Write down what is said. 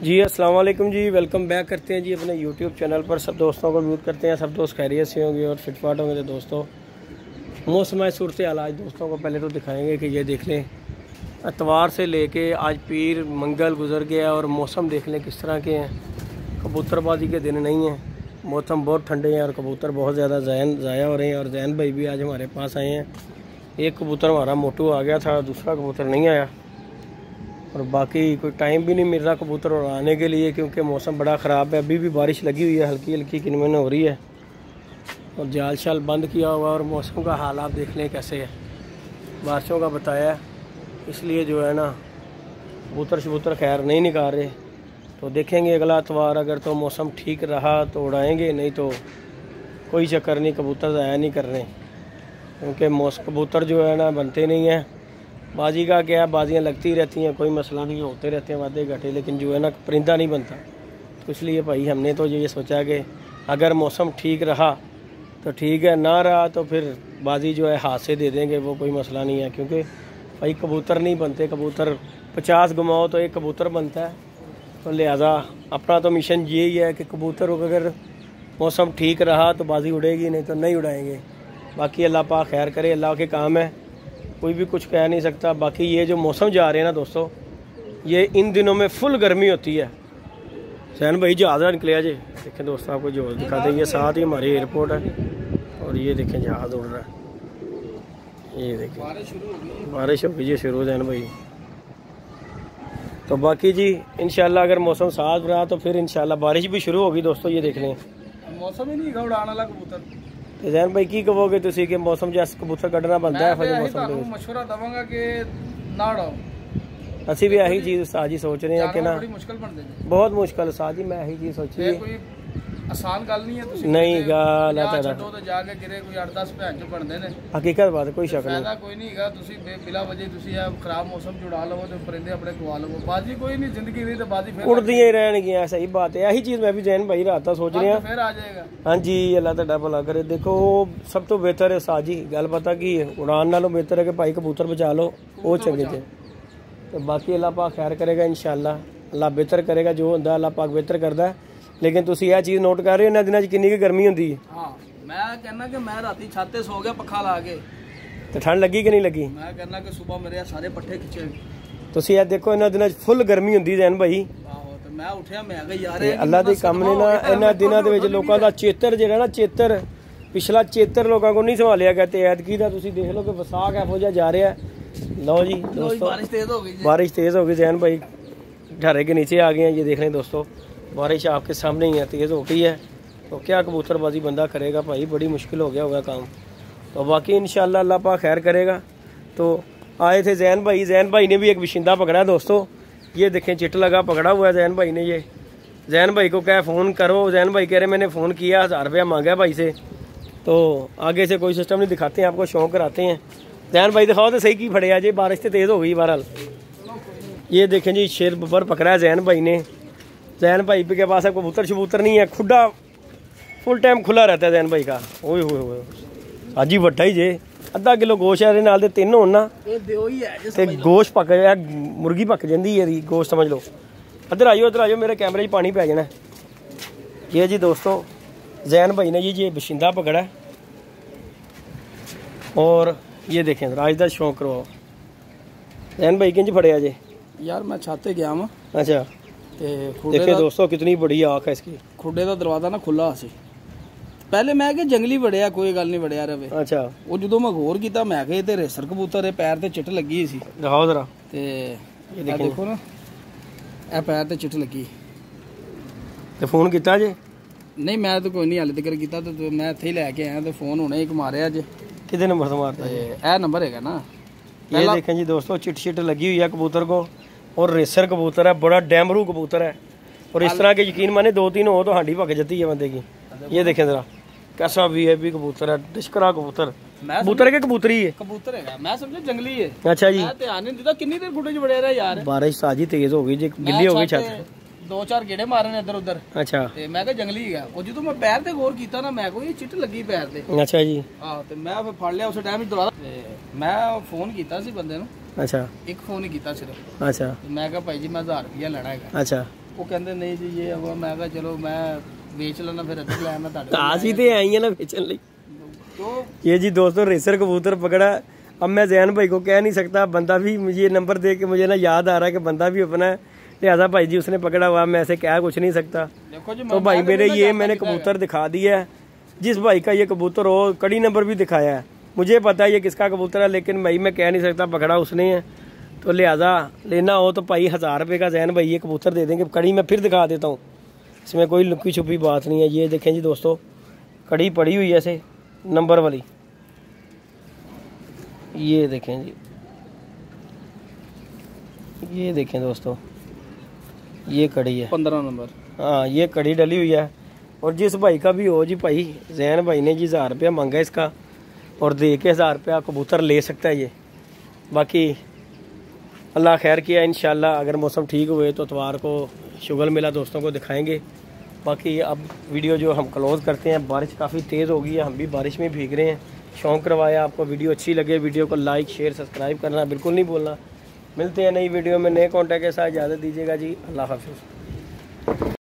जी अस्सलाम वालेकुम जी, welcome back करते हैं जी अपने यूट्यूब चैनल पर। सब दोस्तों को उम्मीद करते हैं सब दोस्त खैरियत से होंगे और फिटफाट होंगे। तो दोस्तों मौसम सूरत हाल आज दोस्तों को पहले तो दिखाएंगे कि ये देख लें इतवार से लेके आज पीर मंगल गुजर गया और मौसम देख लें किस तरह के हैं। कबूतरबाजी के दिन नहीं हैं, मौसम बहुत ठंडे हैं और कबूतर बहुत ज़्यादा ज़ाया हो रहे हैं। और जैन भाई भी आज हमारे पास आए हैं। एक कबूतर हमारा मोटू आ गया था, दूसरा कबूतर नहीं आया और बाकी कोई टाइम भी नहीं मिल रहा कबूतर और आने के लिए, क्योंकि मौसम बड़ा ख़राब है। अभी भी बारिश लगी हुई है, हल्की हल्की किनमिन हो रही है और जाल शाल बंद किया हुआ और मौसम का हाल आप देख लें कैसे है। बारिशों का बताया है, इसलिए जो है ना कबूतर शबूतर खैर नहीं निकाल रहे। तो देखेंगे अगला इतवार अगर तो मौसम ठीक रहा तो उड़ाएंगे, नहीं तो कोई चक्कर नहीं, कबूतर ज़ाया नहीं कर रहे क्योंकि कबूतर जो है ना बनते नहीं हैं। बाजी का क्या, बाजियाँ लगती रहती हैं, कोई मसला नहीं, होते रहते हैं वादे घाटे, लेकिन जो है ना परिंदा नहीं बनता। तो इसलिए भाई हमने तो ये सोचा कि अगर मौसम ठीक रहा तो ठीक है, ना रहा तो फिर बाजी जो है हाथ से दे देंगे, वो कोई मसला नहीं है। क्योंकि भाई कबूतर नहीं बनते, कबूतर 50 घुमाओ तो एक कबूतर बनता है। तो लिहाजा अपना तो मिशन यही है कि कबूतर अगर मौसम ठीक रहा तो बाजी उड़ेगी, नहीं तो नहीं उड़ाएंगे। बाकी अल्लाह पाक खैर करे, अल्लाह के काम है, कोई भी कुछ कह नहीं सकता। बाकी ये जो मौसम जा रहे हैं ना दोस्तों, ये इन दिनों में फुल गर्मी होती है। सैन भाई जहाज़ निकले जी, देखें दोस्तों आपको जो दिखा देंगे, साथ ही हमारी एयरपोर्ट है और ये देखें जहाज़ उड़ रहा है। ये देखें बारिश होगी जी शुरू सैन भाई। तो बाकी जी इंशाल्लाह अगर मौसम साफ रहा तो फिर इंशाल्लाह बारिश भी शुरू होगी दोस्तों। ये देख लें मौसम ही नहीं उड़ाने वाला कबूतर। जैन भाई की कहोगे तुसी कि मौसम जैसे कबूतर कढ़ना बनता है फिर मौसम मैं मशवरा दवांगा कि ना उड़ाओ। ਅਸੀਂ भी यही चीज़ साजी सोच रहे हैं कि ना मुश्किल बन जाए, बहुत मुश्किल साजी मैं यही चीज़ सोची है। कोई आसान गल नहीं है। नहीं गल है छड्डो ते जाके गिरे कोई 8-10 भैन जो बनते ने, हकीकत बात कोई शक नहीं। फायदा कोई नहीं हैगा। तुसी बिला वजह तुसी खराब मौसम च उड़ा लवो ते परिंदे अपने गवा लवो। बाजी कोई नहीं, जिंदगी रही तो बाजी फिर उड़दियां ही रहनगियां। सही बात है, यही चीज़ मैं भी जैन भाई रात का सोच रहा फिर आ जाएगा। हाँ जी अल्लाह तुहाडा भला करे। देखो सब तो बेहतर है साजी गल पता की उड़ान नालों बेहतर है कि भाई कबूतर बचा लो, वो चंगे थे। तो बाकी अल्लाह पाक खैर करेगा इंशाल्लाह, अल्लाह बेहतर करेगा, जो होंदा अल्लाह पाक बेहतर करता है। लेकिन तुसी यह चीज़ नोट कर रहे हो इन्हां दिनां च कितनी की गर्मी होंदी है। हाँ मैं कहना कि मैं राती छत ते सो गया पक्खा ला के, तो ठंड लगी कि नहीं लगी? मैं कहना कि सुबह मेरे सारे पट्ठे खिंचे। तुसी यह देखो इन्हां दिनां च फुल गर्मी होंदी जैन भाई। मैं उठिया मैं यार अल्लाह के काम ने ना इन्हां दिनां दे विच लोकां दा चेतर जिहड़ा ना चेतर पिछला चेतर लोगों को नहीं संभालिया गया। ते ऐतकी दा तुसी देख लो कि वसाख एहो जिहा जा रहा है। लो जी दोस्तों बारिश तेज हो गई, बारिश तेज़ हो गई। जैन भाई ढारे के नीचे आ गए हैं। ये देख रहे हैं दोस्तों बारिश आपके सामने ही है, तेज़ हो गई है। तो क्या कबूतरबाजी बंदा करेगा भाई, बड़ी मुश्किल हो गया होगा काम। तो बाकी इंशाल्लाह अल्लाह पाक खैर करेगा। तो आए थे जैन भाई ने भी एक बिशिंदा पकड़ा है दोस्तों। ये देखें चिट लगा पकड़ा हुआ है जैन भाई ने। ये जैन भाई को क्या फ़ोन करो, जैन भाई कह रहे मैंने फ़ोन किया, 1000 रुपया मांगा भाई से। तो आगे से कोई सिस्टम नहीं दिखाते हैं, आपको शौक कराते हैं। जैन भाई दिखाओ तो सही की फड़िया जी, बारिश तो तेज़ हो गई बहरहाल। ये देखें जी शेर बब्बर पकड़ा है जैन भाई ने। जैन भाई के पास कबूतर शबूतर नहीं है, खुदा फुल टाइम खुला रहता है जैन भाई का। ओए होए आज ही वड्डा ही जे अद्धा किलो गोश्त है नाल दे 3 होण ना ते गोश्त पक जाए, मुर्गी पक जाती है गोश्त समझ लो। इधर आइयो मेरे कैमरे पानी पै जाना। ये जी दोस्तों जैन भाई ने ये बशिंदा पकड़ा है और ये देखें राज का शौक करवाओ। जैन भाई किंज फड़िया जे? यार मैं छाते गया वा। अच्छा देखिए दोस्तों कितनी बड़ी आँख है इसकी। खुडे का दरवाजा ना खुला सी, पहले मैं कि जंगली वड़िया कोई गल नहीं वड़िया रवे। अच्छा वो जो मैं गौर किया मैं कि ते रेसर कबूतर है, पैर ते चिट लगी सी। दिखाओ जरा। ते ये देखो ना ए पैर ते चिट लगी। ते फोन किया जे? नहीं मैं तो कोई नहीं हाले तक किया, तो मैं इत्थे ही लैके आया। तो फोन हुणे एक मारिया जे। कितने नंबर से मारता है? ए नंबर है ना। ये देखें जी दोस्तों चिट लगी हुई है कबूतर को और रेसर कबूतर है, बड़ा डैमरू कबूतर है। और इस तरह के यकीन माने 2-3 हो तो हांडी पक जाती है बंदे की। ये देखें जरा कैसा वीआईपी कबूतर है, डिस्करा कबूतर। कबूतर के कबूतरी है, कबूतर है मैं समझा जंगली है। अच्छा जी मैं ध्यान नहीं दिता कितनी देर गुड्डे च बड़े रहा यार। बारिश साजी तेज हो गई जी, गिल्ली हो गई छत। 2-4 गेड़े मारे ने इधर उधर। अच्छा ते मैं कहा जंगली है। और जो मैं पैर ते गौर किया ना मैं को ये चिट लगी पैर ते। अच्छा जी हां ते मैं फिर फड़ लिया उस टाइम दरवाजा। मैं फोन किया सी बंदे नु। अच्छा एक फोन ही किया सिर्फ। अच्छा मैं कहा भाई जी मैं 1000 रुपया लेना है। अच्छा ਉਹ ਕਹਿੰਦੇ ਨਹੀਂ ਜੀ ਇਹ ਉਹ ਮੈਂ ਕਿਹਾ ਚਲੋ मैं बेच लेना फिर अभी लाया मैं ਤੁਹਾਡੇ आज ही तो आई है ना बेचने लिए। तो ये जी दोस्तों रेसर कबूतर पकड़ा। अब मैं जैन भाई को कह नहीं सकता, बंदा भी मुझे ये नंबर दे के मुझे ना याद आ रहा है कि बंदा भी अपना है, लिहाजा भाई जी उसने पकड़ा हुआ, मैं ऐसे कह कुछ नहीं सकता। देखो जी तो भाई मेरे ये मैंने कबूतर दिखा दिया है, जिस भाई का ये कबूतर हो कड़ी नंबर भी दिखाया है, मुझे पता है ये किसका कबूतर है, लेकिन भाई मैं कह नहीं सकता पकड़ा उसने है, तो लिहाजा लेना हो तो भाई 1000 रुपये का जैन भाई ये कबूतर दे देंगे। कड़ी मैं फिर दिखा देता हूँ, इसमें कोई लुकी छुपी बात नहीं है। ये देखें जी दोस्तों, कड़ी पड़ी हुई है ऐसे नंबर वाली, ये देखें जी, ये देखें दोस्तों, ये कड़ी है 15 नंबर। हाँ ये कड़ी डली हुई है। और जिस भाई का भी हो जी, भाई जैन भाई ने जी 1000 रुपया मांगा इसका, और दे के 1000 रुपया कबूतर ले सकता है ये। बाकी अल्लाह खैर किया, इंशाल्लाह अगर मौसम ठीक हुए तो इतवार को शुगल मेला दोस्तों को दिखाएंगे। बाकी अब वीडियो जो हम क्लोज़ करते हैं, बारिश काफ़ी तेज़ हो गई है, हम भी बारिश में भीग रहे हैं। शौक़ करवाया, आपको वीडियो अच्छी लगे वीडियो को लाइक शेयर सब्सक्राइब करना बिल्कुल नहीं भूलना। मिलते हैं नई वीडियो में नए कॉन्टैक्ट के साथ, इजाज़त दीजिएगा जी, अल्लाह हाफ़िज़।